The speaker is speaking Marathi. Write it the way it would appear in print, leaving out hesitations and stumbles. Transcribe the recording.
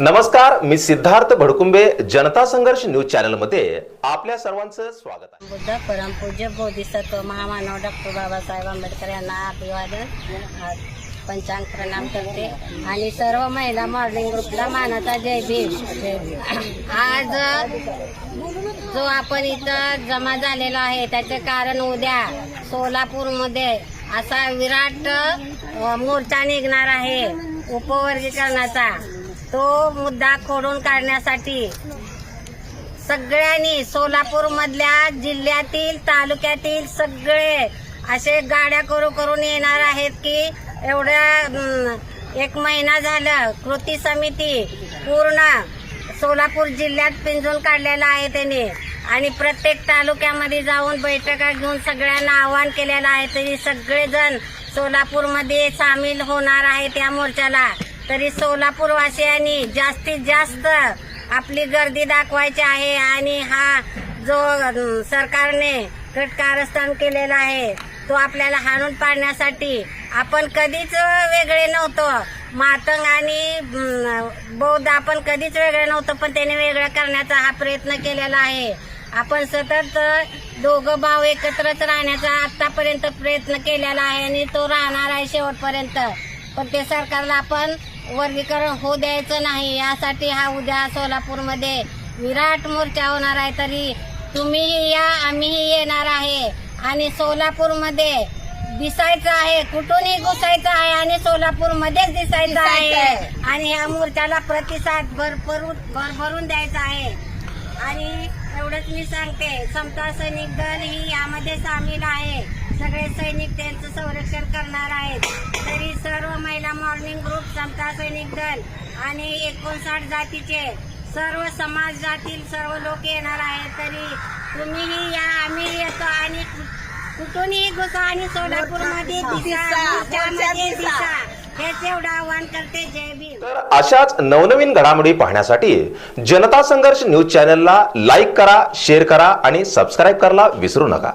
नमस्कार, मी सिद्धार्थ भडकुंबे, जनता संघर्ष न्यूज चॅनल मध्ये आपल्या सर्वांचं स्वागत आहे। बुद्ध परमपूज्य बोधिसत्व महामानव डॉक्टर बाबासाहेब आंबेडकर यांना अभिवादन पंचांग प्रणाम करते आणि सर्व महिला मॉर्निंग ग्रुपला मानाचा जय भीम। आज जो आपण इथं जमा झालेला आहे त्याचे कारण उद्या सोलापूरमध्ये असा विराट मोर्चा निघणार आहे उपवर्गीकरणाचा। तो मुद्दा खोडून काढण्यासाठी सगळ्यांनी सोलापूर मधल्या जिल्ह्यातील तालुक्यातील सगळे असे गाड्या करून येणार आहेत की एवढ्या एक महिना झालं कृती समिती पूर्ण सोलापूर जिल्ह्यात पिंजून काढलेला आहे त्यांनी आणि प्रत्येक तालुक्यामध्ये जाऊन बैठका घेऊन सगळ्यांना आवाहन केलेलं आहे। तरी सगळेजण सोलापूरमध्ये सामील होणार आहे त्या मोर्चाला। तरी सोलापूरवासियांनी जास्तीत जास्त आपली गर्दी दाखवायची आहे आणि हा जो सरकारने कारस्थान केलेला आहे तो आपल्याला हाणून पाडण्यासाठी आपण कधीच वेगळे नव्हतो। मातंग आणि बौद्ध आपण कधीच वेगळे नव्हतो, पण त्याने वेगळं करण्याचा हा प्रयत्न केलेला आहे। आपण सतत दोघं भाव एकत्रच राहण्याचा आतापर्यंत प्रयत्न केलेला आहे आणि तो राहणार आहे शेवटपर्यंत। पण ते सरकारला आपण वर्गीकरण होऊ द्यायचं नाही, यासाठी हा उद्या सोलापूरमध्ये विराट मोर्चा होणार आहे। तरी तुम्हीही या, आम्हीही येणार आहे आणि सोलापूरमध्ये दिसायचं आहे, कुठूनही घुसायचं आहे आणि सोलापूरमध्येच दिसायचं आहे आणि या मोर्चाला प्रतिसाद भरभरून द्यायचा आहे। आणि एवढंच मी सांगते, समता सैनिक दल ही यामध्ये सामील आहे। सगळे सैनिक त्यांचं संरक्षण करणार आहेत। तरी सर्व महिला मॉर्निंग ग्रुप, समता सैनिक दल आणि 59 जातीचे सर्व समाज जातील सर्व लोक येणार आहेत। तरी तुम्हीही या, आम्ही येतो आणि कुठूनही घुसा आणि सोलापूरमध्ये दिसा हेच एवढं आवाहन करते। जय भीम। तर अशाच नवनवीन घडामोडी पाहण्यासाठी जनता संघर्ष न्यूज चॅनलला लाईक करा, शेअर करा आणि सबस्क्राईब करायला विसरू नका।